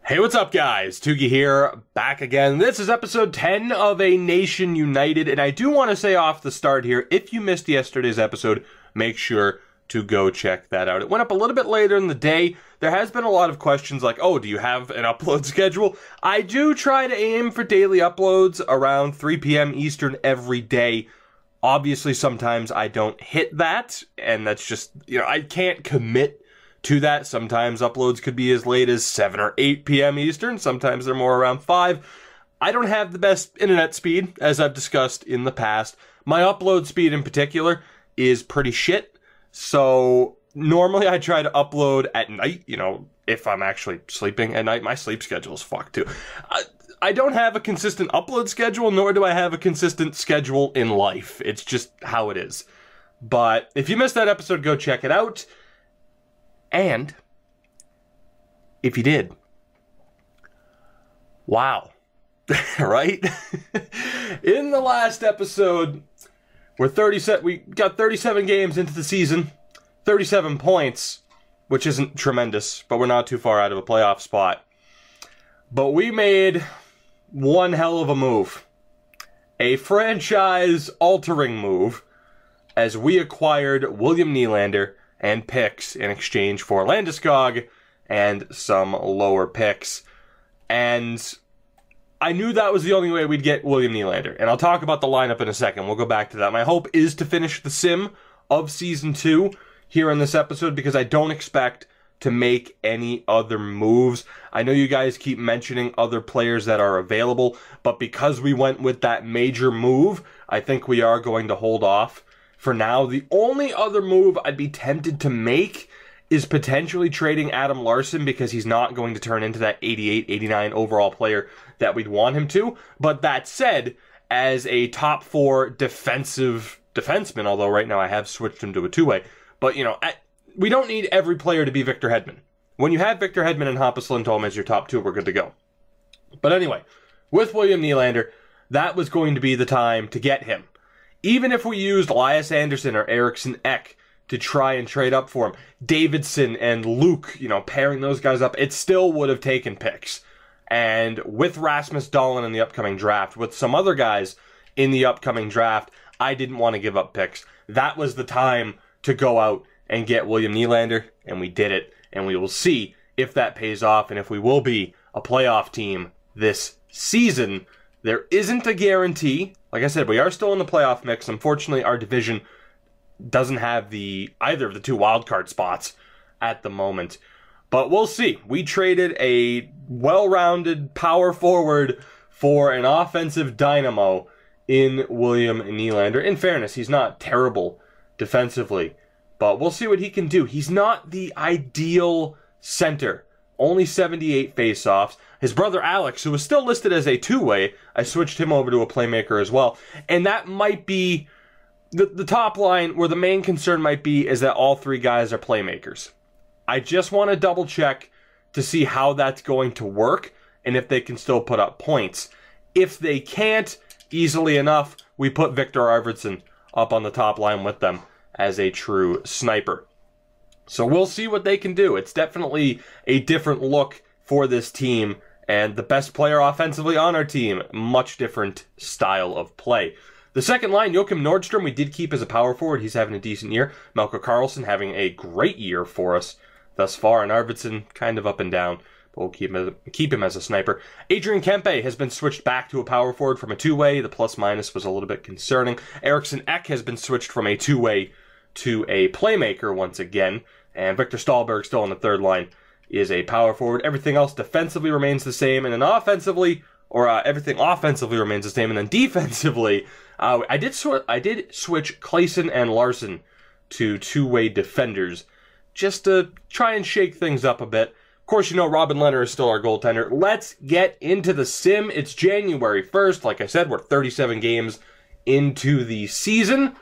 Hey, what's up, guys? Tugi here, back again. This is episode 10 of A Nation United, and I do want to say off the start here, if you missed yesterday's episode, make sure to go check that out. It went up a little bit later in the day. There has been a lot of questions like, oh, do you have an upload schedule? I do try to aim for daily uploads around 3 p.m. Eastern every day. Obviously, sometimes I don't hit that, and that's just, I can't commit to that. Sometimes uploads could be as late as 7 or 8 p.m. Eastern. Sometimes they're more around 5. I don't have the best internet speed, as I've discussed in the past. My upload speed in particular is pretty shit. So normally I try to upload at night, if I'm actually sleeping at night. My sleep schedule is fucked too. I don't have a consistent upload schedule, nor do I have a consistent schedule in life. It's just how it is. But if you missed that episode, go check it out. And if you did, wow, right? In the last episode, we got 37 games into the season, 37 points, which isn't tremendous, but we're not too far out of a playoff spot. But we made one hell of a move, a franchise-altering move, as we acquired William Nylander and picks in exchange for Landeskog and some lower picks. And I knew that was the only way we'd get William Nylander. And I'll talk about the lineup in a second. We'll go back to that. My hope is to finish the sim of Season 2 here in this episode because I don't expect to make any other moves. I know you guys keep mentioning other players that are available, but because we went with that major move, I think we are going to hold off for now. The only other move I'd be tempted to make is potentially trading Adam Larsson because he's not going to turn into that 88, 89 overall player that we'd want him to. But that said, as a top 4 defensive defenseman, although right now I have switched him to a two-way, but we don't need every player to be Victor Hedman. When you have Victor Hedman and Hampus Lindholm as your top 2, we're good to go. But anyway, with William Nylander, that was going to be the time to get him. Even if we used Elias Anderson or Eriksson Ek to try and trade up for him, Davidson and Luke, pairing those guys up, it still would have taken picks. And with Rasmus Dahlin in the upcoming draft, with some other guys in the upcoming draft, I didn't want to give up picks. That was the time to go out and get William Nylander, and we did it. And we will see if that pays off and if we will be a playoff team this season. There isn't a guarantee. Like I said, we are still in the playoff mix. Unfortunately, our division doesn't have either of the 2 wildcard spots at the moment. But we'll see. We traded a well-rounded power forward for an offensive dynamo in William Nylander. In fairness, he's not terrible defensively, but we'll see what he can do. He's not the ideal center. Only 78 faceoffs. His brother Alex, who was still listed as a two-way, I switched him over to a playmaker as well. And that might be the top line where the main concern might be is that all 3 guys are playmakers. I just want to double check to see how that's going to work and if they can still put up points. If they can't, easily enough, we put Victor Arvidsson up on the top line with them as a true sniper. So we'll see what they can do. It's definitely a different look for this team, and the best player offensively on our team, much different style of play. The second line, Joachim Nordstrom, we did keep as a power forward. He's having a decent year. Melker Karlsson having a great year for us thus far, and Arvidsson kind of up and down, but we'll keep him as a sniper. Adrian Kempe has been switched back to a power forward from a two-way. The plus-minus was a little bit concerning. Eriksson Ek has been switched from a two-way to a playmaker once again. And Victor Stahlberg, still on the third line, is a power forward. Everything else defensively remains the same. And then offensively, everything offensively remains the same. And then defensively, I did switch Claesson and Larson to two-way defenders just to try and shake things up a bit. Of course, Robin Lehner is still our goaltender. Let's get into the sim. It's January 1st. Like I said, we're 37 games into the season.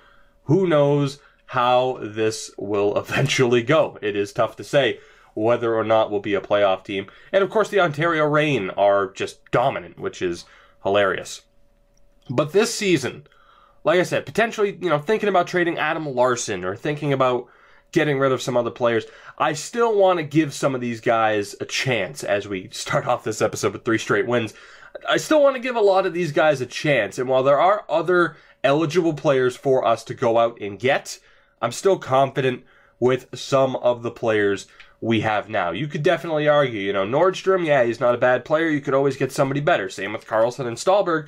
Who knows how this will eventually go? It is tough to say whether or not we'll be a playoff team. And of course, the Ontario Reign are just dominant, which is hilarious. But this season, like I said, potentially, thinking about trading Adam Larsson or thinking about getting rid of some other players. I still want to give some of these guys a chance as we start off this episode with 3 straight wins. I still want to give a lot of these guys a chance, and while there are other eligible players for us to go out and get, I'm still confident with some of the players we have now. You could definitely argue, you know, Nordstrom, yeah, he's not a bad player. You could always get somebody better. Same with Karlsson and Stallberg.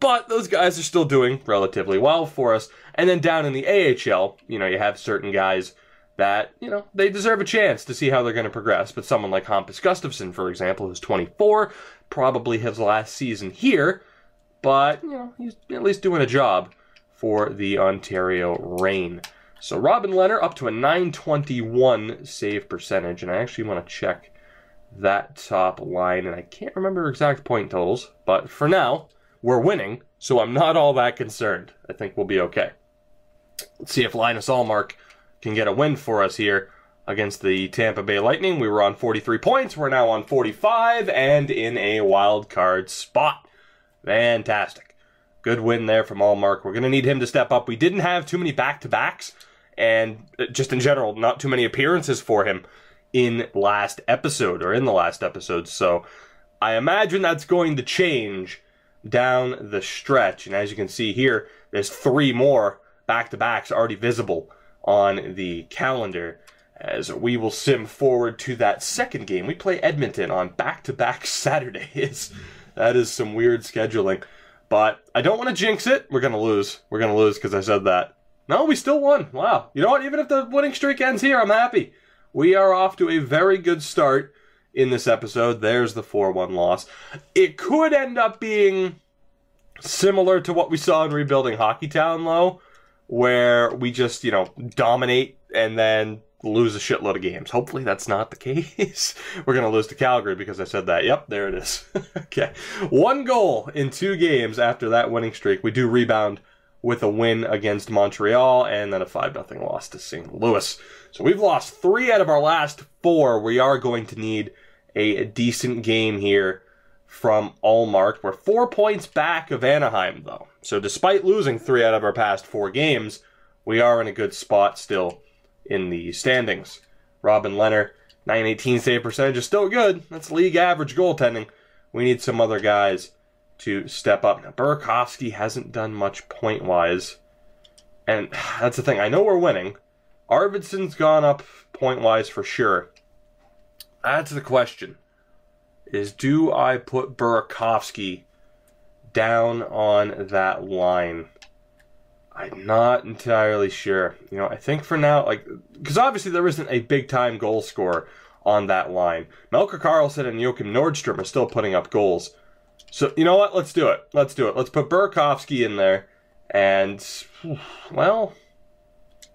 But those guys are still doing relatively well for us. And then down in the AHL, you know, you have certain guys that, you know, they deserve a chance to see how they're going to progress. But someone like Hampus Gustafsson, for example, who's 24, probably his last season here. But, you know, he's at least doing a job for the Ontario Reign. So Robin Lehner up to a .921 save percentage. And I actually want to check that top line. And I can't remember exact point totals. But for now, we're winning. So I'm not all that concerned. I think we'll be okay. Let's see if Linus Ullmark can get a win for us here against the Tampa Bay Lightning. We were on 43 points. We're now on 45 and in a wild card spot. Fantastic. Good win there from Ullmark. We're going to need him to step up. We didn't have too many back-to-backs, and just in general, not too many appearances for him in the last episode. So I imagine that's going to change down the stretch. And as you can see here, there's 3 more back-to-backs already visible on the calendar as we will sim forward to that second game. We play Edmonton on back-to-back Saturdays. That is some weird scheduling. But I don't want to jinx it. We're going to lose. We're going to lose because I said that. No, we still won. Wow. You know what? Even if the winning streak ends here, I'm happy. We are off to a very good start in this episode. There's the 4-1 loss. It could end up being similar to what we saw in Rebuilding Hockeytown, though, where we just, you know, dominate and then lose a shitload of games. Hopefully that's not the case. We're going to lose to Calgary because I said that. Yep, there it is. Okay. 1 goal in 2 games after that winning streak. We do rebound with a win against Montreal and then a 5-0 loss to St. Louis. So we've lost 3 out of our last 4. We are going to need a decent game here from Ullmark. We're 4 points back of Anaheim, though. So despite losing 3 out of our past 4 games, we are in a good spot still in the standings. Robin Lehner, .918 save percentage is still good. That's league average goaltending. We need some other guys to step up. Now, Burakovsky hasn't done much point-wise. And that's the thing. I know we're winning. Arvidsson's gone up point-wise for sure. That's the question. Is do I put Burakovsky down on that line? I'm not entirely sure. You know, I think for now, like, because obviously there isn't a big-time goal scorer on that line. Melker Karlsson and Joachim Nordstrom are still putting up goals. So, you know what? Let's do it. Let's do it. Let's put Burakovsky in there. And, well,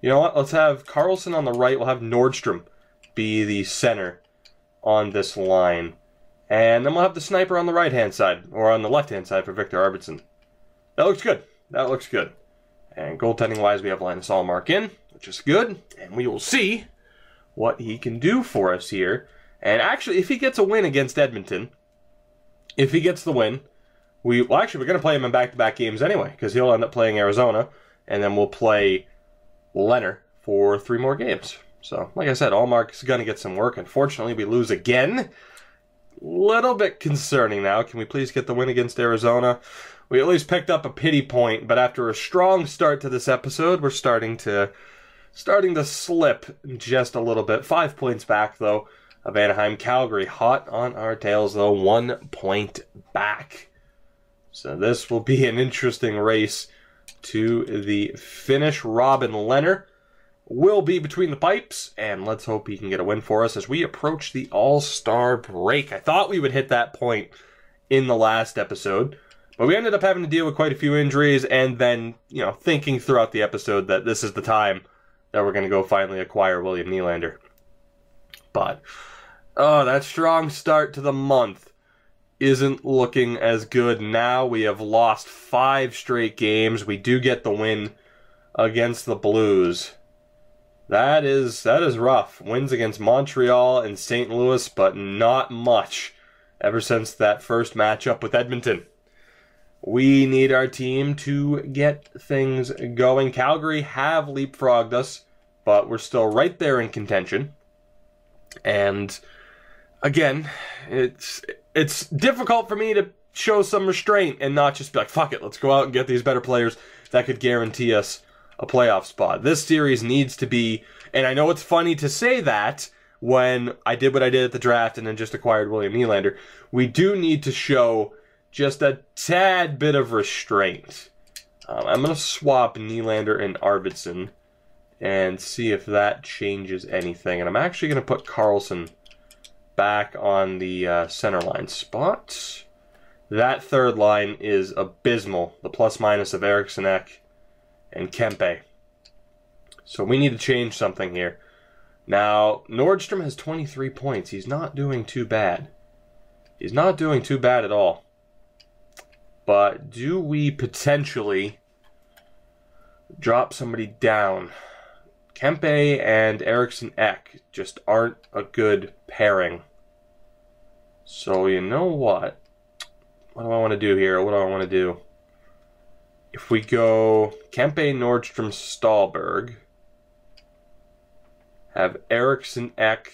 you know what? Let's have Karlsson on the right. We'll have Nordstrom be the center on this line. And then we'll have the sniper on the right-hand side, or on the left-hand side for Victor Arvidsson. That looks good. That looks good. And goaltending-wise, we have Linus Ullmark in, which is good. And we will see what he can do for us here. And actually, if he gets a win against Edmonton, if he gets the win, we're going to play him in back-to-back games anyway, because he'll end up playing Arizona, and then we'll play Lehner for 3 more games. So, like I said, Ullmark's going to get some work. Unfortunately, we lose again. Little bit concerning now. Can we please get the win against Arizona? We at least picked up a pity point, but after a strong start to this episode, we're starting to slip just a little bit. 5 points back, though, of Anaheim. Calgary hot on our tails, though. 1 point back. So this will be an interesting race to the finish. Robin Lehner will be between the pipes, and let's hope he can get a win for us as we approach the All-Star break. I thought we would hit that point in the last episode, but we ended up having to deal with quite a few injuries, and then, you know, thinking throughout the episode that this is the time that we're going to go finally acquire William Nylander. But, oh, that strong start to the month isn't looking as good now. We have lost 5 straight games. We do get the win against the Blues. That is rough. Wins against Montreal and St. Louis, but not much ever since that first matchup with Edmonton. We need our team to get things going. Calgary have leapfrogged us but we're still right there in contention. And again, it's difficult for me to show some restraint and not just be like, fuck it, let's go out and get these better players that could guarantee us a playoff spot. This series needs to be, and I know it's funny to say that when I did what I did at the draft and then just acquired William Nylander, we do need to show just a tad bit of restraint. I'm going to swap Nylander and Arvidsson and see if that changes anything. And I'm actually going to put Karlsson back on the center line spot. That third line is abysmal. The plus-minus of Eriksson Ek and Kempe. So we need to change something here. Now, Nordstrom has 23 points. He's not doing too bad. He's not doing too bad at all. But do we potentially drop somebody down? Kempe and Eriksson Ek just aren't a good pairing. So you know what? What do I want to do here? What do I want to do? If we go Kempe, Nordstrom, Stahlberg, have Eriksson Ek,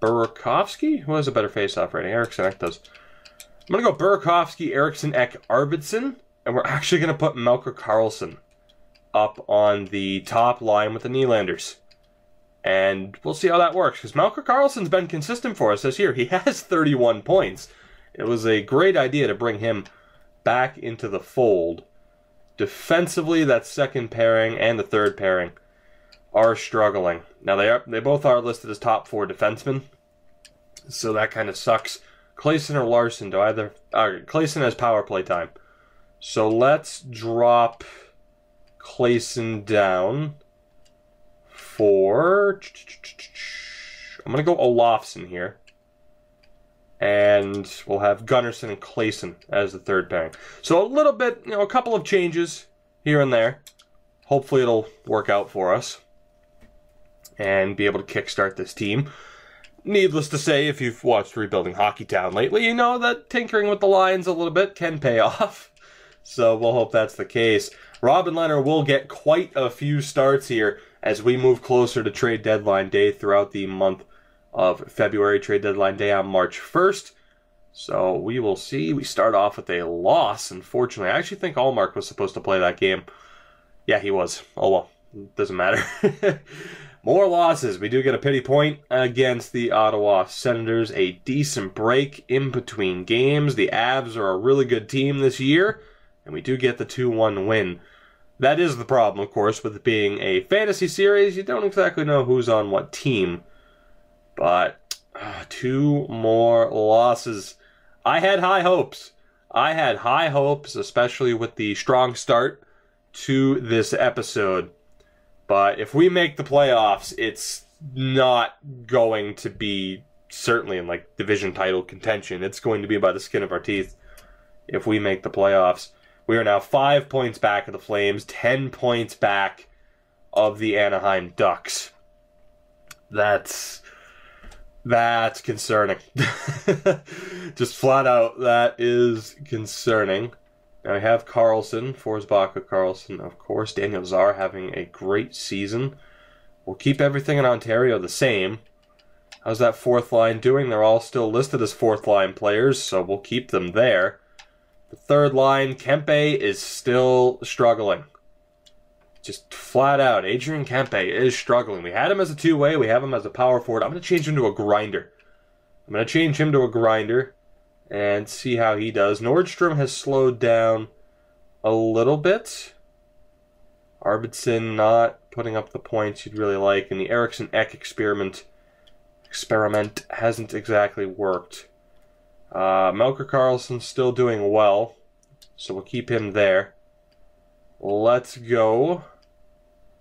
Burakovsky? Who has a better face-off rating? Eriksson Ek does. I'm going to go Burakovsky, Eriksson Ek, Arvidsson, and we're actually going to put Melker Karlsson up on the top line with the Nylanders. And we'll see how that works, because Melker Karlsson's been consistent for us this year. He has 31 points. It was a great idea to bring him back into the fold. Defensively, that second pairing and the third pairing are struggling. Now, they both are listed as top 4 defensemen, so that kind of sucks. Claesson or Larson do either... Claesson has power play time. So let's drop Claesson down for... I'm going to go Olofsson here. And we'll have Gunnarsson and Claesson as the third pairing. So a little bit, a couple of changes here and there. Hopefully it'll work out for us and be able to kickstart this team. Needless to say, if you've watched Rebuilding Hockey Town lately, you know that tinkering with the lines a little bit can pay off. So we'll hope that's the case. Robin Lehner will get quite a few starts here as we move closer to trade deadline day throughout the month of February. Trade deadline day on March 1st. So we will see. We start off with a loss, unfortunately. I actually think Allmark was supposed to play that game. Yeah, he was. Oh well, doesn't matter. More losses. We do get a pity point against the Ottawa Senators. A decent break in between games. The Avs are a really good team this year, and we do get the 2-1 win. That is the problem, of course, with it being a fantasy series. You don't exactly know who's on what team. But 2 more losses. I had high hopes. Especially with the strong start to this episode. But if we make the playoffs, it's not going to be certainly in like division title contention. It's going to be by the skin of our teeth if we make the playoffs. We are now 5 points back of the Flames, 10 points back of the Anaheim Ducks. That's concerning. Just flat out, that is concerning. Now we have Karlsson, Forsbacka Karlsson, of course. Daniel Czar having a great season. We'll keep everything in Ontario the same. How's that fourth line doing? They're all still listed as fourth line players, so we'll keep them there. The third line, Kempe is still struggling. Just flat out, Adrian Kempe is struggling. We had him as a two-way, we have him as a power forward. I'm going to change him to a grinder. And see how he does. Nordstrom has slowed down a little bit. Arvidsson not putting up the points you'd really like. And the Eriksson Ek experiment hasn't exactly worked. Melker Karlsson still doing well, so we'll keep him there. Let's go.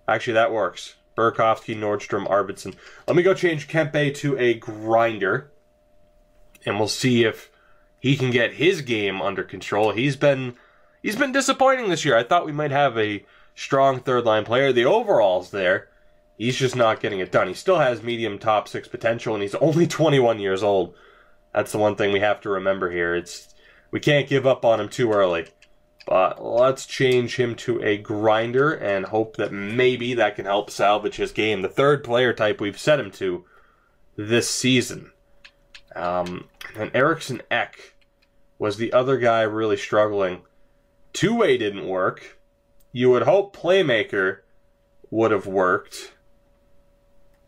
Actually, that works. Burakovsky, Nordstrom, Arvidsson. Let me go change Kempe to a grinder, and we'll see if he can get his game under control. He's been disappointing this year. I thought we might have a strong third line player. The overall's there. He's just not getting it done. He still has medium top 6 potential, and he's only 21 years old. That's the one thing we have to remember here. We can't give up on him too early. But let's change him to a grinder and hope that maybe that can help salvage his game. The third player type we've set him to this season. And Eriksson Ek was the other guy really struggling. Two-way didn't work. You would hope Playmaker would have worked.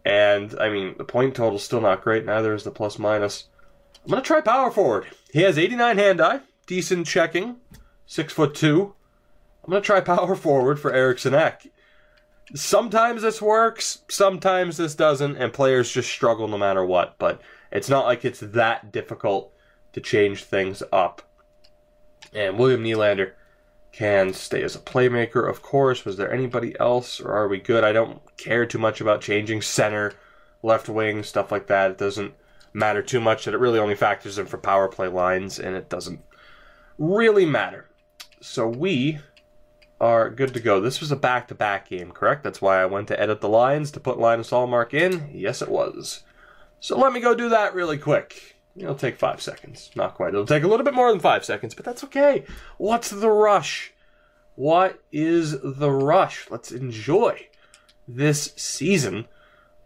And, I mean, the point total's still not great. Neither is the plus-minus. I'm going to try power forward. He has 89 hand-eye. Decent checking. 6'2". I'm going to try power forward for Eriksson Ek. Sometimes this works. Sometimes this doesn't. And players just struggle no matter what. But it's not like it's that difficult to change things up. And William Nylander can stay as a playmaker, of course. Was there anybody else, or are we good? I don't care too much about changing center, left wing, stuff like that. It doesn't matter too much. That it really only factors in for power play lines, and it doesn't really matter. So we are good to go. This was a back-to-back game, correct? That's why I went to edit the lines to put Linus Ullmark in. Yes, it was. So let me go do that really quick. It'll take 5 seconds. Not quite. It'll take a little bit more than 5 seconds, but that's okay. What's the rush? What is the rush? Let's enjoy this season.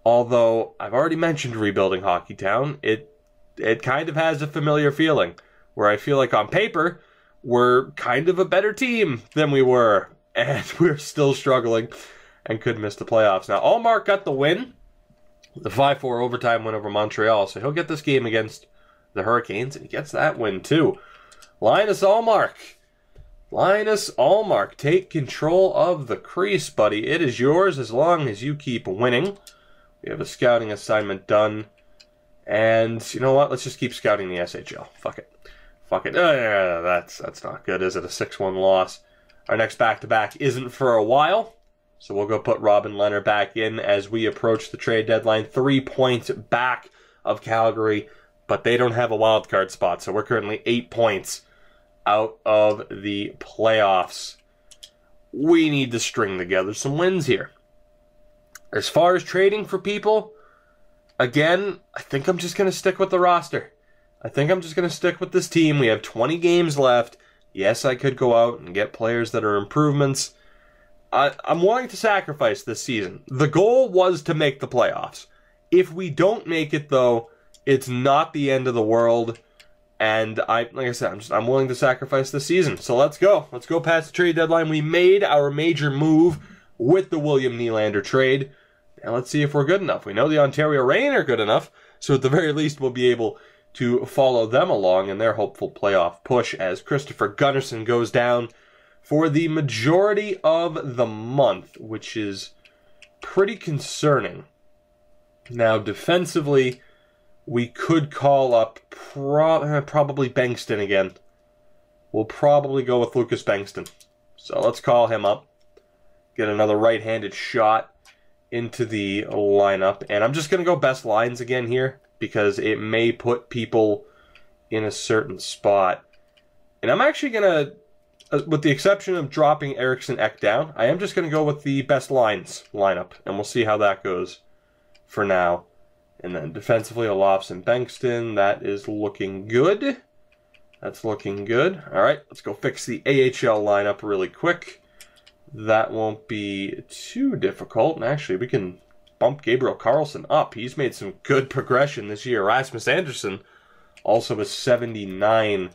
Although, I've already mentioned rebuilding Hockeytown, it kind of has a familiar feeling. Where I feel like on paper, we're kind of a better team than we were. And we're still struggling and could miss the playoffs. Now, Ullmark got the win. The 5-4 overtime win over Montreal. So he'll get this game against the Hurricanes, and he gets that win too. Linus Ullmark. Linus Ullmark, take control of the crease, buddy. It is yours as long as you keep winning. We have a scouting assignment done. And you know what? Let's just keep scouting the SHL. Fuck it. Fuck it. That's not good, is it? A 6-1 loss. Our next back-to-back isn't for a while. So we'll go put Robin Lehner back in as we approach the trade deadline. 3 points back of Calgary. But they don't have a wild card spot, so we're currently 8 points out of the playoffs. We need to string together some wins here. As far as trading for people, again, I think I'm just going to stick with the roster. I think I'm just going to stick with this team. We have 20 games left. Yes, I could go out and get players that are improvements. I'm willing to sacrifice this season. The goal was to make the playoffs. If we don't make it, though, it's not the end of the world, and like I said, I'm willing to sacrifice this season. So let's go. Let's go past the trade deadline. We made our major move with the William Nylander trade. Now let's see if we're good enough. We know the Ontario Reign are good enough, so at the very least we'll be able to follow them along in their hopeful playoff push as Christopher Gunnarsson goes down for the majority of the month, which is pretty concerning. Now defensively, we could call up probably Bengtson again. We'll probably go with Lucas Bengtson. So let's call him up. Get another right-handed shot into the lineup. And I'm just going to go best lines again here because it may put people in a certain spot. And I'm actually going to, with the exception of dropping Eriksson Ek down, I am just going to go with the best lines lineup. And we'll see how that goes for now. And then defensively, Olofsson, Bengtson. That is looking good. That's looking good. All right, let's go fix the AHL lineup really quick. That won't be too difficult. And actually, we can bump Gabriel Carlsson up. He's made some good progression this year. Rasmus Andersson also a 79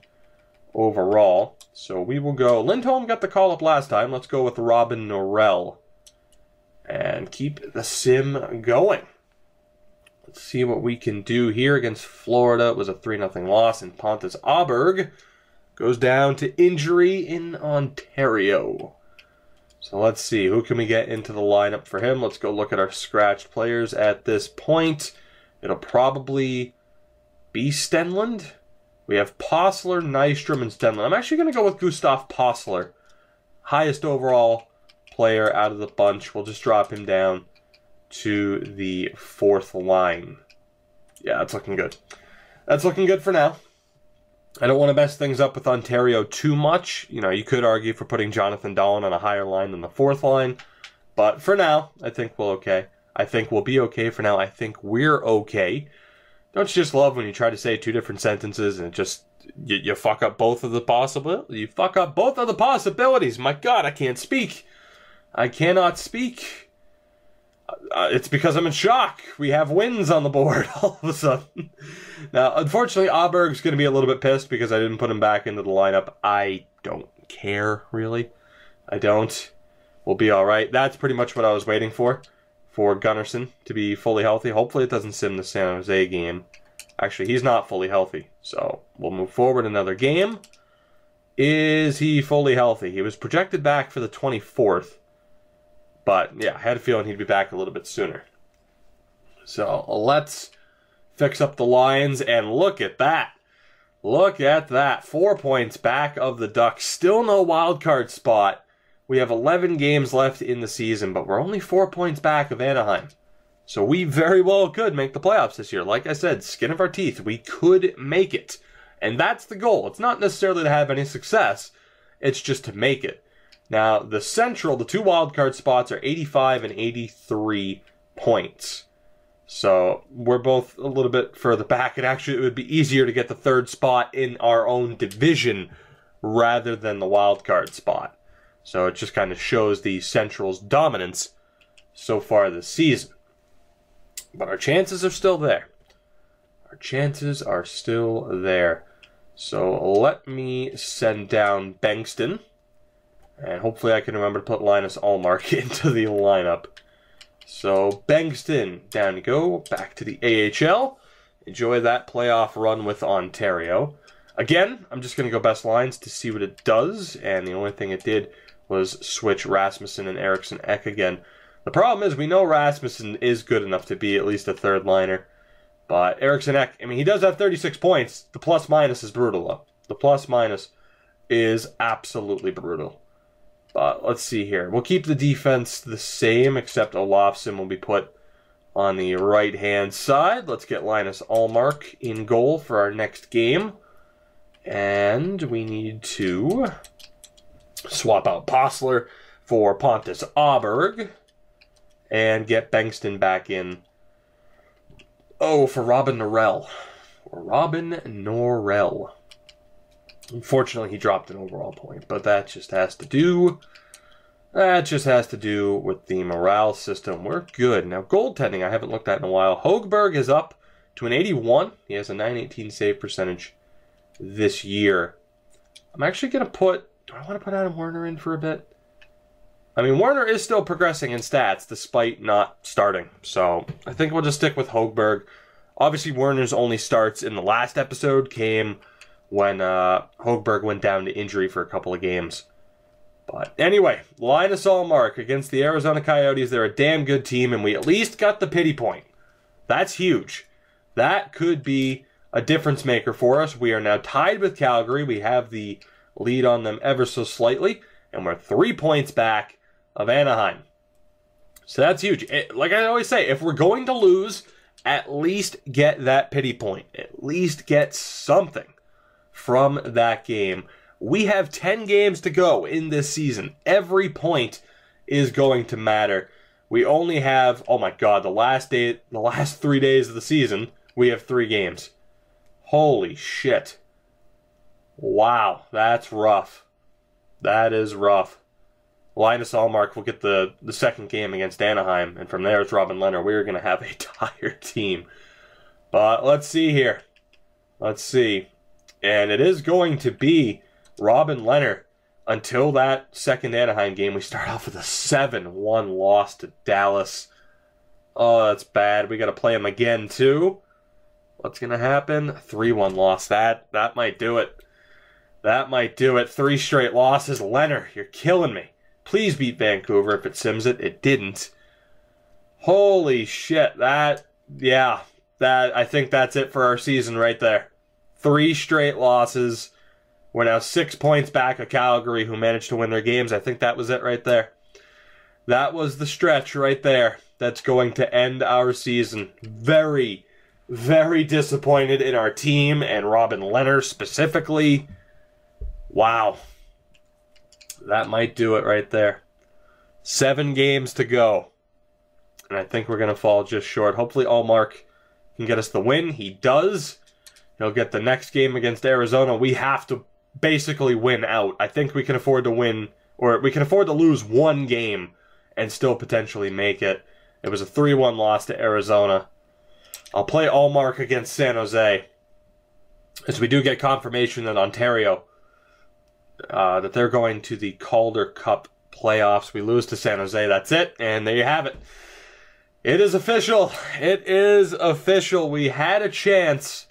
overall. So we will go. Lindholm got the call up last time. Let's go with Robin Norrell. And keep the sim going. Let's see what we can do here against Florida. It was a 3-0 loss, and Pontus Aberg goes down to injury in Ontario. So let's see, who can we get into the lineup for him? Let's go look at our scratched players at this point. It'll probably be Stenlund. We have Posler, Nystrom, and Stenlund. I'm actually going to go with Gustav Posler. Highest overall player out of the bunch. We'll just drop him down to the 4th line. Yeah, that's looking good. That's looking good for now. I don't want to mess things up with Ontario too much. You know, you could argue for putting Jonathan Dahlen on a higher line than the 4th line. But for now, I think we'll okay. I think we'll be okay for now. I think we're okay. Don't you just love when you try to say two different sentences and it just you fuck up both of the possibilities? You fuck up both of the possibilities. My God, I can't speak. I cannot speak. It's because I'm in shock. We have wins on the board all of a sudden. Now, unfortunately, Auberg's going to be a little bit pissed because I didn't put him back into the lineup. I don't care, really. I don't. We'll be all right. That's pretty much what I was waiting for Gunnarsson to be fully healthy. Hopefully it doesn't sim the San Jose game. Actually, he's not fully healthy, so we'll move forward another game. Is he fully healthy? He was projected back for the 24th, but yeah, I had a feeling he'd be back a little bit sooner. So let's fix up the lines, and look at that. Look at that. 4 points back of the Ducks. Still no wild card spot. We have 11 games left in the season, but we're only 4 points back of Anaheim. So we very well could make the playoffs this year. Like I said, skin of our teeth, we could make it. And that's the goal. It's not necessarily to have any success. It's just to make it. Now, the Central, the two wildcard spots are 85 and 83 points. So we're both a little bit further back. And actually, it would be easier to get the third spot in our own division rather than the wildcard spot. So it just kind of shows the Central's dominance so far this season. But our chances are still there. Our chances are still there. So let me send down Bengtsson. And hopefully I can remember to put Linus Ullmark into the lineup. So Bengtsson, down you go. Back to the AHL. Enjoy that playoff run with Ontario. Again, I'm just going to go best lines to see what it does. And the only thing it did was switch Rasmussen and Eriksson Ek again. The problem is we know Rasmussen is good enough to be at least a third liner. But Eriksson Ek, I mean, he does have 36 points. The plus-minus is brutal, though. The plus-minus is absolutely brutal. But let's see here. We'll keep the defense the same, except Olofsson will be put on the right-hand side. Let's get Linus Ullmark in goal for our next game. And we need to swap out Postler for Pontus Aberg and get Bengtsson back in. Oh, for Robin Norrell. Unfortunately, he dropped an overall point, but that just has to do with the morale system. We're good. Now, goaltending I haven't looked at in a while. Högberg is up to an 81. He has a 918 save percentage this year. I'm actually going to put... Do I want to put Adam Werner in for a bit? I mean, Werner is still progressing in stats despite not starting. So I think we'll just stick with Högberg. Obviously, Werner's only starts in the last episode came when Högberg went down to injury for a couple of games. But anyway, Linus Ullmark against the Arizona Coyotes. They're a damn good team, and we at least got the pity point. That's huge. That could be a difference maker for us. We are now tied with Calgary. We have the lead on them ever so slightly, and we're 3 points back of Anaheim. So that's huge. Like I always say, if we're going to lose, at least get that pity point. At least get something from that game. We have 10 games to go in this season. Every point is going to matter. We only have, oh my God, the last 3 days of the season, we have 3 games. Holy shit. Wow, that's rough. That is rough. Linus Ullmark will get the second game against Anaheim, and from there it's Robin Lehner. We're going to have a tired team. But let's see here. Let's see. And it is going to be Robin Lehner until that second Anaheim game. We start off with a 7-1 loss to Dallas. Oh, that's bad. We got to play him again, too. What's going to happen? 3-1 loss. That might do it. That might do it. 3 straight losses. Lehner, you're killing me. Please beat Vancouver if it sims it. It didn't. Holy shit. I think that's it for our season right there. 3 straight losses. We're now 6 points back of Calgary, who managed to win their games. I think that was it right there. That was the stretch right there that's going to end our season. Very, very disappointed in our team and Robin Lehner specifically. Wow. That might do it right there. 7 games to go. And I think we're going to fall just short. Hopefully Ullmark can get us the win. He does. He'll get the next game against Arizona. We have to basically win out. I think we can afford to win, or we can afford to lose one game and still potentially make it. It was a 3-1 loss to Arizona. I'll play Allmark against San Jose, as we do get confirmation that Ontario, that they're going to the Calder Cup playoffs. We lose to San Jose, that's it, and there you have it. It is official. It is official. We had a chance.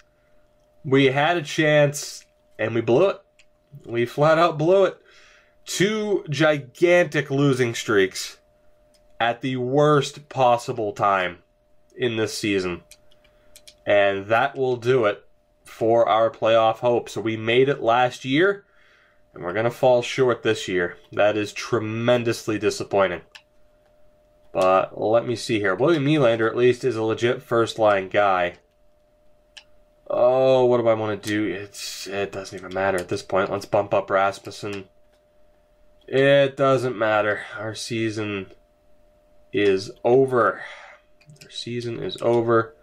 We had a chance, and we blew it. We flat out blew it. 2 gigantic losing streaks at the worst possible time in this season. And that will do it for our playoff hope. So we made it last year, and we're going to fall short this year. That is tremendously disappointing. But let me see here. William Nylander, at least, is a legit first-line guy. Oh, what do I want to do? It doesn't even matter at this point. Let's bump up Rasmussen. It doesn't matter. Our season is over. Our season is over.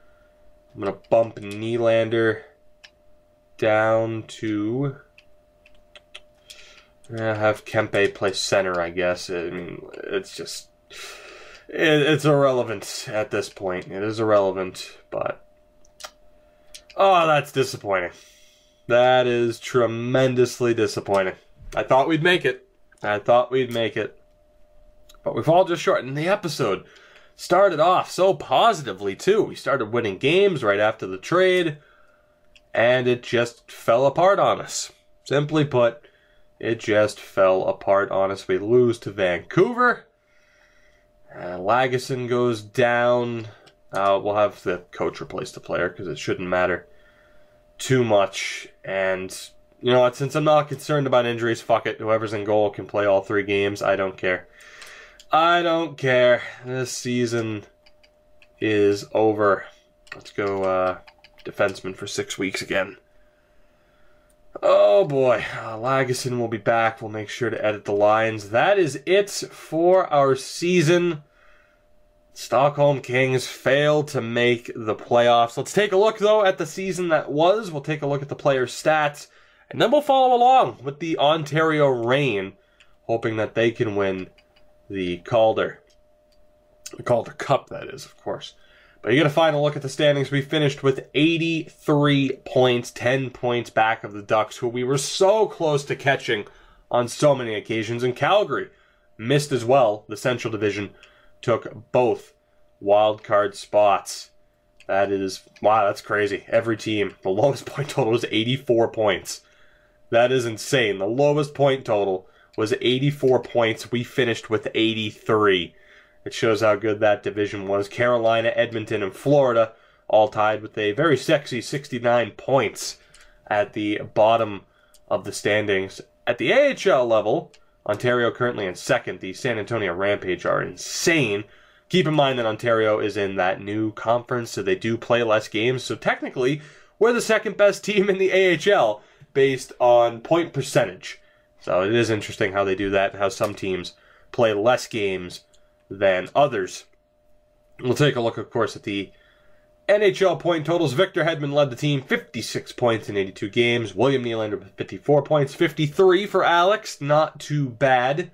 I'm going to bump Nylander down to... have Kempe play center, I guess. I mean, it's just... It's irrelevant at this point. It is irrelevant, but... Oh, that's disappointing. That is tremendously disappointing. I thought we'd make it. I thought we'd make it. But we fall just short. And the episode started off so positively, too. We started winning games right after the trade, and it just fell apart on us. Simply put, it just fell apart on us. We lose to Vancouver. Lagesson goes down. We'll have the coach replace the player because it shouldn't matter too much. And you know what? Since I'm not concerned about injuries, fuck it. Whoever's in goal can play all 3 games. I don't care. I don't care. This season is over. Let's go defenseman for 6 weeks again. Oh boy. Lagesson will be back. We'll make sure to edit the lines. That is it for our season. Stockholm Kings failed to make the playoffs. Let's take a look, though, at the season that was. We'll take a look at the players' stats, and then we'll follow along with the Ontario Reign, hoping that they can win the Calder. The Calder Cup, that is, of course. But you get a final look at the standings. We finished with 83 points, 10 points back of the Ducks, who we were so close to catching on so many occasions. And Calgary missed as well. The Central Division took both wild card spots. That is, wow, that's crazy. Every team, the lowest point total was 84 points. That is insane. The lowest point total was 84 points. We finished with 83. It shows how good that division was. Carolina, Edmonton, and Florida all tied with a very sexy 69 points at the bottom of the standings. At the AHL level, Ontario currently in second. The San Antonio Rampage are insane. Keep in mind that Ontario is in that new conference, so they do play less games. So technically, we're the second best team in the AHL based on point percentage. So it is interesting how they do that, how some teams play less games than others. We'll take a look, of course, at the NHL point totals. Victor Hedman led the team, 56 points in 82 games. William Nylander with 54 points, 53 for Alex. Not too bad.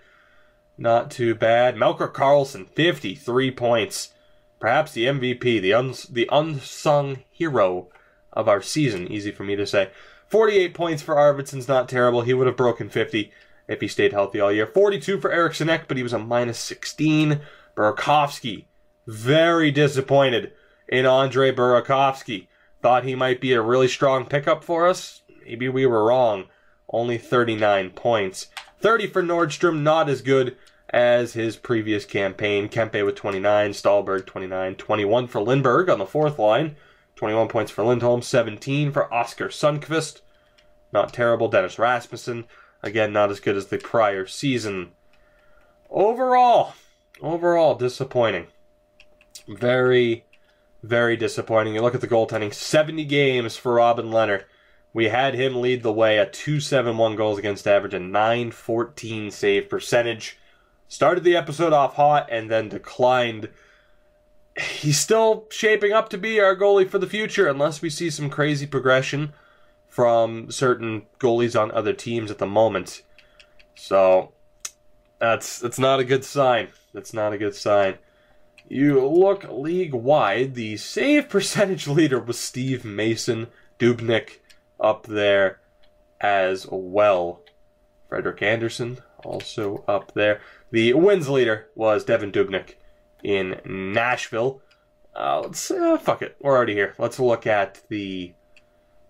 Not too bad. Melker Karlsson, 53 points. Perhaps the MVP, the unsung hero of our season. Easy for me to say. 48 points for Arvidsson's not terrible. He would have broken 50 if he stayed healthy all year. 42 for Eriksson Ek, but he was a minus 16. Burakovsky, very disappointed in Andre Burakovsky. Thought he might be a really strong pickup for us. Maybe we were wrong. Only 39 points. 30 for Nordstrom, not as good as his previous campaign. Kempe with 29, Stahlberg 29, 21 for Lindbergh on the 4th line. 21 points for Lindholm, 17 for Oscar Sundqvist. Not terrible. Dennis Rasmussen, again, not as good as the prior season. Overall, disappointing. Very, very disappointing. You look at the goaltending, 70 games for Robin Lehner. We had him lead the way at .271 goals against average and .914 save percentage. Started the episode off hot and then declined he's still shaping up to be our goalie for the future unless we see some crazy progression from certain goalies on other teams at the moment. So that's not a good sign. That's not a good sign. You look league-wide, the save percentage leader was Steve Mason. Dubnyk up there as well. Frederick Anderson also up there. The wins leader was Devin Dubnyk in Nashville. Fuck it. We're already here. Let's look at the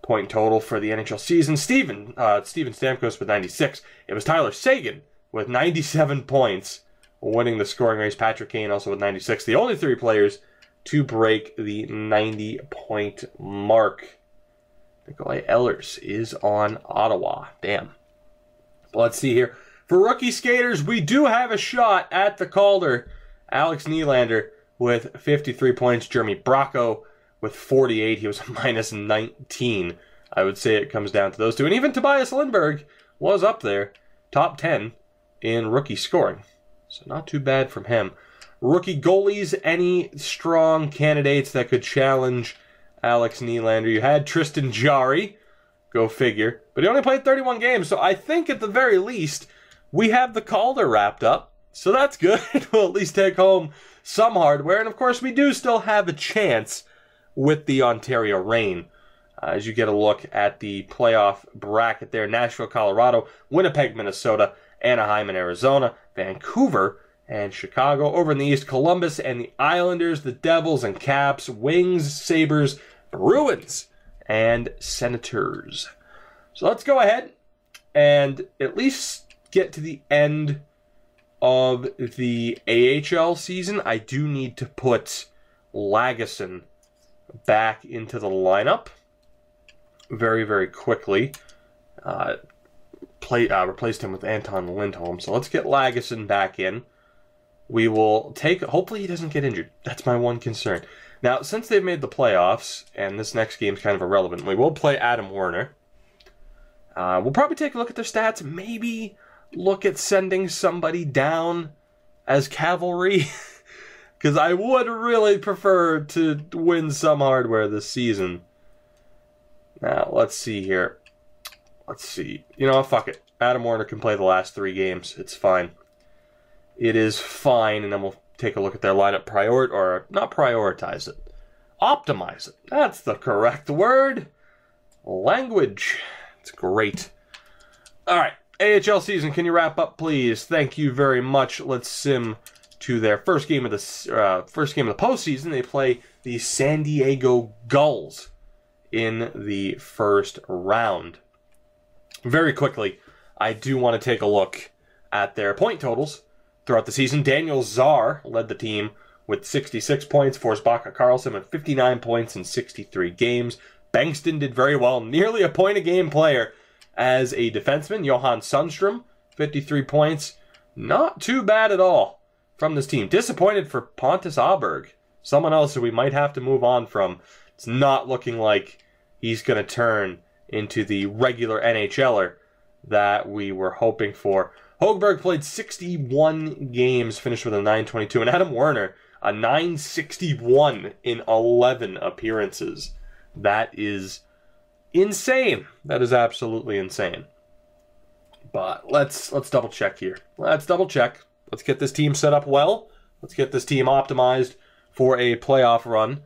point total for the NHL season. Steven Stamkos with 96. It was Tyler Seguin with 97 points, winning the scoring race. Patrick Kane also with 96. The only three players to break the 90-point mark. Nikolai Ehlers is on Ottawa. Damn. Let's see here. For rookie skaters, we do have a shot at the Calder. Alex Nylander with 53 points. Jeremy Bracco with 48. He was minus 19. I would say it comes down to those two. And even Tobias Lindberg was up there. Top 10 in rookie scoring. So not too bad from him. Rookie goalies, any strong candidates that could challenge Alex Nylander? You had Tristan Jarry. Go figure. But he only played 31 games. So I think at the very least, we have the Calder wrapped up. So that's good. We'll at least take home some hardware. And of course, we do still have a chance with the Ontario Reign. As you get a look at the playoff bracket there. Nashville, Colorado, Winnipeg, Minnesota, Anaheim and Arizona, Vancouver and Chicago. Over in the East, Columbus and the Islanders, the Devils and Caps, Wings, Sabres, Bruins, and Senators. So let's go ahead and at least get to the end of the AHL season. I do need to put Lagesson back into the lineup very, very quickly. Replaced him with Anton Lindholm. So let's get Lagesson back in. We will take... Hopefully he doesn't get injured. That's my one concern. Now, since they've made the playoffs, and this next game is kind of irrelevant, we will play Adam Werner. We'll probably take a look at their stats. Maybe look at sending somebody down as cavalry. Because I would really prefer to win some hardware this season. Now, let's see here. Let's see. You know, fuck it. Adam Werner can play the last 3 games. It's fine. It is fine, and then we'll take a look at their lineup. Not prioritize it. Optimize it. That's the correct word. Language. It's great. All right. AHL season, can you wrap up, please? Thank you very much. Let's sim to their first game of the postseason. They play the San Diego Gulls in the first round. Very quickly, I do want to take a look at their point totals throughout the season. Daniel Czar led the team with 66 points. Forsbacka Karlsson with 59 points in 63 games. Bengtsson did very well, nearly a point-a-game player as a defenseman. Johan Sundstrom, 53 points. Not too bad at all from this team. Disappointed for Pontus Aberg, someone else who we might have to move on from. It's not looking like he's going to turn into the regular NHLer that we were hoping for. Högberg played 61 games, finished with a 922, and Adam Werner, a 961 in 11 appearances. That is insane. That is absolutely insane. But let's double check here. Let's double check. Let's get this team set up well. Let's get this team optimized for a playoff run.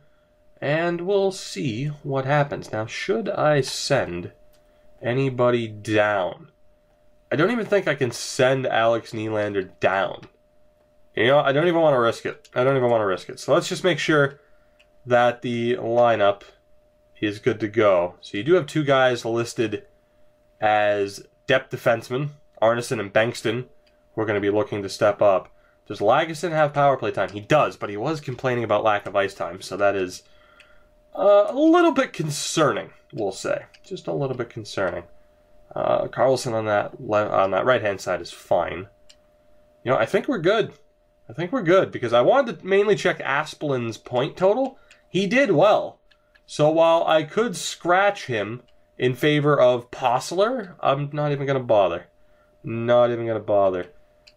And we'll see what happens. Now, should I send anybody down? I don't even think I can send Alex Nylander down. You know, I don't even want to risk it. So let's just make sure that the lineup is good to go. So you do have 2 guys listed as depth defensemen, Arneson and Bengtsson, who are going to be looking to step up. Does Lagesson have power play time? He does, but he was complaining about lack of ice time, so that is a little bit concerning, we'll say. Just a little bit concerning. Karlsson on that right-hand side is fine. You know, I think we're good. Because I wanted to mainly check Asplin's point total. He did well. So while I could scratch him in favor of Postler, I'm not even going to bother.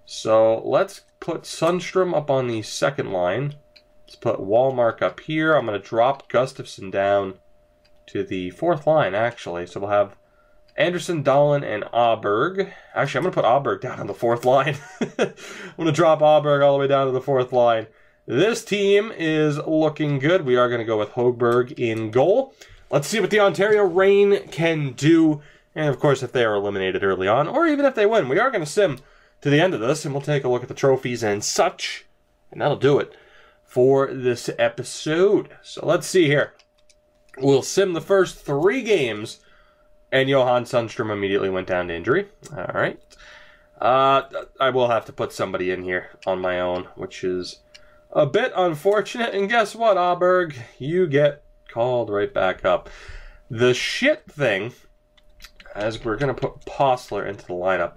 So let's put Sundstrom up on the second line. Let's put Wallmark up here. I'm going to drop Gustafsson down to the 4th line, actually. So we'll have Anderson, Dahlin, and Aberg. Actually, I'm going to put Aberg down on the 4th line. I'm going to drop Aberg all the way down to the 4th line. This team is looking good. We are going to go with Högberg in goal. Let's see what the Ontario Reign can do. And, of course, if they are eliminated early on, or even if they win, we are going to sim to the end of this, and we'll take a look at the trophies and such. And that'll do it for this episode. So let's see here. We'll sim the first 3 games, and Johan Sundstrom immediately went down to injury. All right. I will have to put somebody in here on my own, which is a bit unfortunate. And guess what, Aberg? You get called right back up. The shit thing, as we're going to put Postler into the lineup,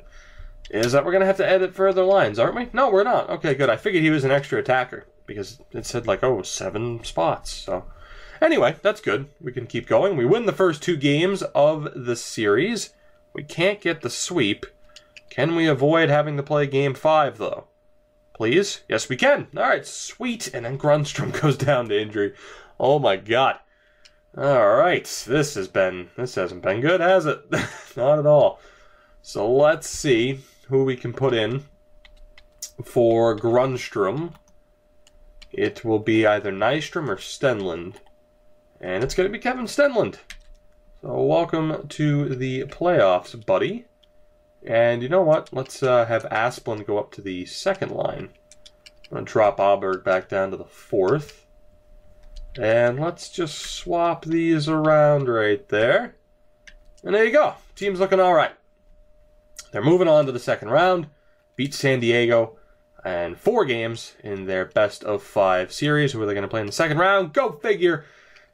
is that we're going to have to edit further lines, aren't we? No, we're not. Okay, good. I figured he was an extra attacker, because it said, like, 7 spots. So, anyway, that's good. We can keep going. We win the first 2 games of the series. We can't get the sweep. Can we avoid having to play Game 5, though? Please? Yes, we can. All right, sweet. And then Grundstrom goes down to injury. Oh, my God. All right. This hasn't been good, has it? Not at all. So let's see who we can put in for Grundstrom. It will be either Nystrom or Stenlund. And it's going to be Kevin Stenlund. So welcome to the playoffs, buddy. And you know what? Let's have Asplund go up to the 2nd line. I'm going to drop Aberg back down to the 4th. And let's just swap these around right there. And there you go. Team's looking all right. They're moving on to the 2nd round. Beat San Diego and 4 games in their best of 5 series. Who are they going to play in the 2nd round? Go figure.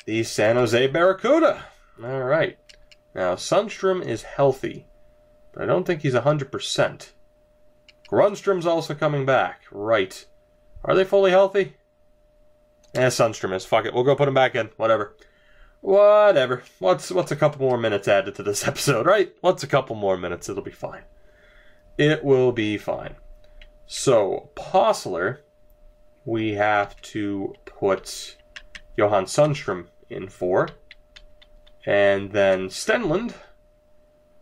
The San Jose Barracuda. All right. Now, Sundstrom is healthy, but I don't think he's 100%. Grundstrom's also coming back. Right. Are they fully healthy? Sundstrom is. Fuck it. We'll go put him back in. Whatever. Whatever. What's a couple more minutes added to this episode, right? What's a couple more minutes? It'll be fine. It will be fine. So, Postler, we have to put Johan Sundstrom in for. And then Stenlund,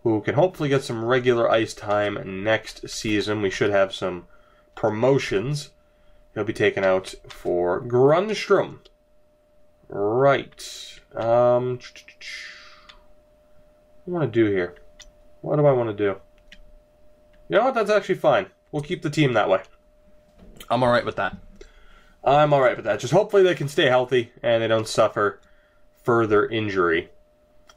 who can hopefully get some regular ice time next season. We should have some promotions. He'll be taken out for Grundstrom. Right. What do I want to do here? What do I want to do? You know what? That's actually fine. We'll keep the team that way. I'm alright with that. I'm alright with that. Just hopefully they can stay healthy and they don't suffer further injury.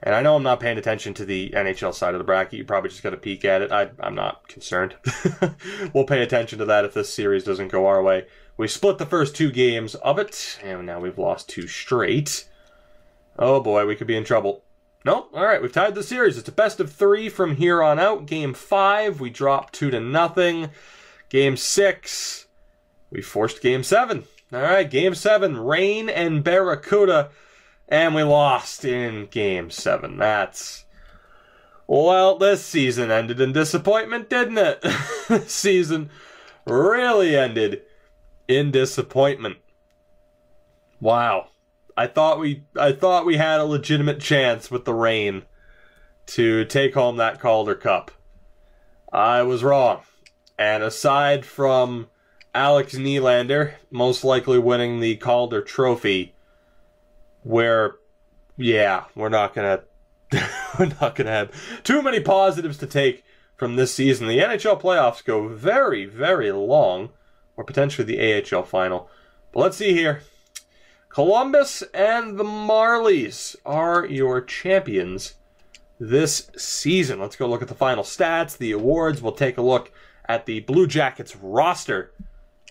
And I know I'm not paying attention to the NHL side of the bracket. You probably just got to peek at it. I'm not concerned. We'll pay attention to that if this series doesn't go our way. We split the first 2 games of it, and now we've lost 2 straight. Oh boy, we could be in trouble. Nope, alright, we've tied the series. It's a best of 3 from here on out. Game 5, we dropped 2-0. Game 6, we forced Game 7. Alright, Game 7, Reign and Barracuda, and we lost in Game 7. Well, this season ended in disappointment, didn't it? This season really ended in disappointment. Wow. I thought we had a legitimate chance with the Reign to take home that Calder Cup. I was wrong. And aside from Alex Nylander most likely winning the Calder Trophy, we're not gonna have too many positives to take from this season. The NHL playoffs go very, very long, or potentially the AHL final. But let's see here. Columbus and the Marlies are your champions this season. Let's go look at the final stats, the awards. We'll take a look at the Blue Jackets roster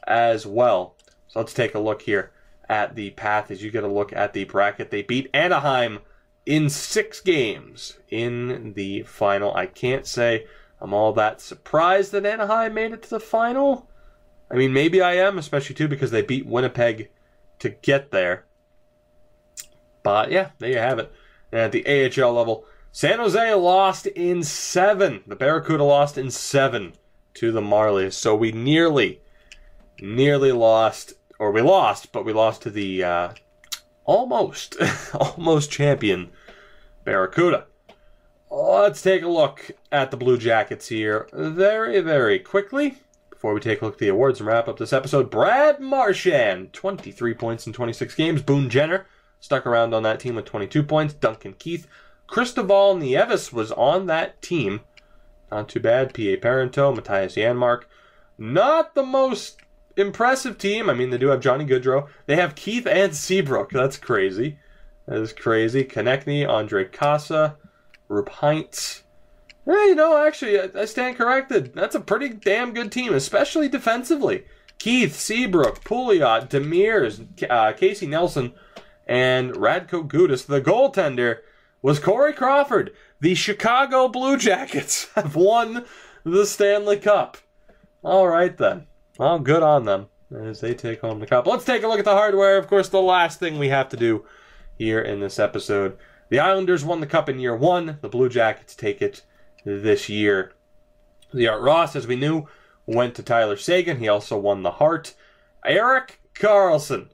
as well. So let's take a look here at the path as you get a look at the bracket. They beat Anaheim in 6 games in the final. I can't say I'm all that surprised that Anaheim made it to the final. I mean, maybe I am, especially too because they beat Winnipeg to get there. But yeah, there you have it. And at the AHL level, San Jose lost in 7. The Barracuda lost in 7 to the Marlies. So we nearly lost or we lost, but we lost to the almost champion Barracuda. Let's take a look at the Blue Jackets here very, very quickly. Before we take a look at the awards and wrap up this episode, Brad Marchand, 23 points in 26 games. Boone Jenner stuck around on that team with 22 points. Duncan Keith. Cristobal Nieves was on that team. Not too bad. P.A. Parento, Matthias Janmark. Not the most impressive team. I mean, they do have Johnny Gaudreau. They have Keith and Seabrook. That's crazy. That is crazy. Konechny, Andre Casa, Rup Heinz. Yeah, you know, actually, I stand corrected. That's a pretty damn good team, especially defensively. Keith, Seabrook, Pouliot, Demers, Casey Nelson, and Radko Gudas. The goaltender was Corey Crawford. The Chicago Blue Jackets have won the Stanley Cup. All right, then. Well, good on them as they take home the cup. Let's take a look at the hardware. Of course, the last thing we have to do here in this episode. The Islanders won the cup in year 1. The Blue Jackets take it this year. The Art Ross, as we knew, went to Tyler Seguin. He also won the Hart. Erik Karlsson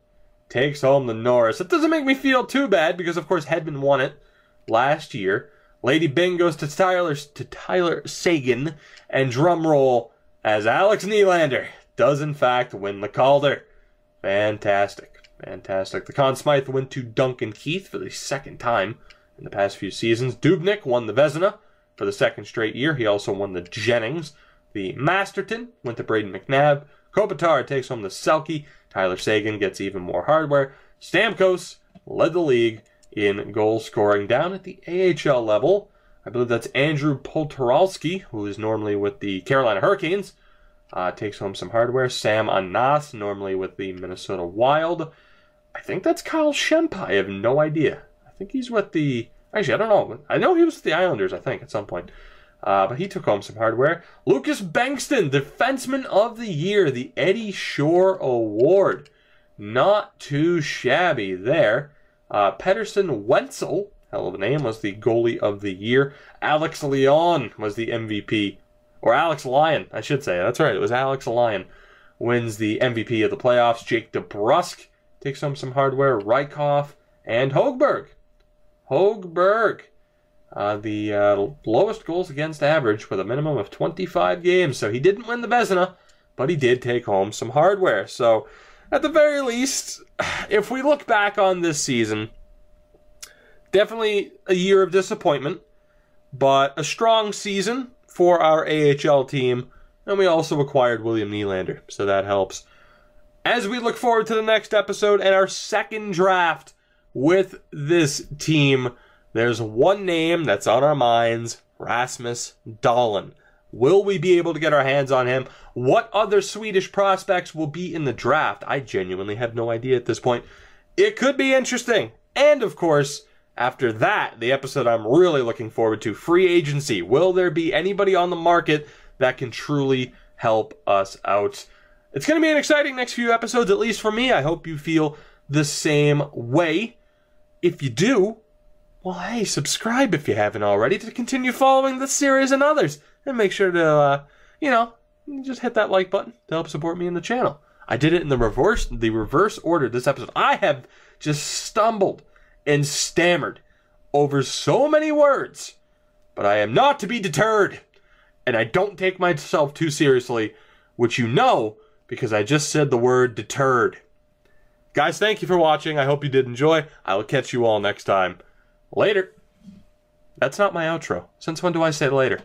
takes home the Norris. It doesn't make me feel too bad because, of course, Hedman won it last year. Lady Byng goes to Tyler Seguin. And drum roll, as Alex Nylander does, in fact, win the Calder. Fantastic. Fantastic. The Conn Smythe went to Duncan Keith for the second time in the past few seasons. Dubnyk won the Vezina for the second straight year. He also won the Jennings. The Masterton went to Braden McNabb. Kopitar takes home the Selke. Tyler Seguin gets even more hardware. Stamkos led the league in goal scoring down at the AHL level. I believe that's Andrew Poltoralski, who is normally with the Carolina Hurricanes. Takes home some hardware. Sam Anas, normally with the Minnesota Wild. I think that's Kyle Shemp. I have no idea. I think he's with the... Actually, I don't know. I know he was with the Islanders, I think, at some point. But he took home some hardware. Lucas Bengtsson, Defenseman of the Year, the Eddie Shore Award. Not too shabby there. Pedersen Wenzel, hell of a name, was the Goalie of the Year. Alex Lyon was the MVP. Or Alex Lyon, I should say. That's right, it was Alex Lyon. Wins the MVP of the playoffs. Jake DeBrusk takes home some hardware. Rykhoff and Hogberg. The lowest goals against average with a minimum of 25 games. So he didn't win the Vezina, but he did take home some hardware. So at the very least, if we look back on this season, definitely a year of disappointment, but a strong season for our AHL team. And we also acquired William Nylander, so that helps. As we look forward to the next episode and our second draft with this team, there's one name that's on our minds, Rasmus Dahlin. Will we be able to get our hands on him? What other Swedish prospects will be in the draft? I genuinely have no idea at this point. It could be interesting. And, of course, after that, the episode I'm really looking forward to, free agency. Will there be anybody on the market that can truly help us out? It's going to be an exciting next few episodes, at least for me. I hope you feel the same way. If you do, well, hey, subscribe if you haven't already to continue following this series and others. And make sure to, just hit that like button to help support me in the channel. I did it in the reverse order this episode. I have just stumbled and stammered over so many words, but I am not to be deterred. And I don't take myself too seriously, which you know, because I just said the word deterred. Guys, thank you for watching. I hope you did enjoy. I will catch you all next time. Later. That's not my outro. Since when do I say later?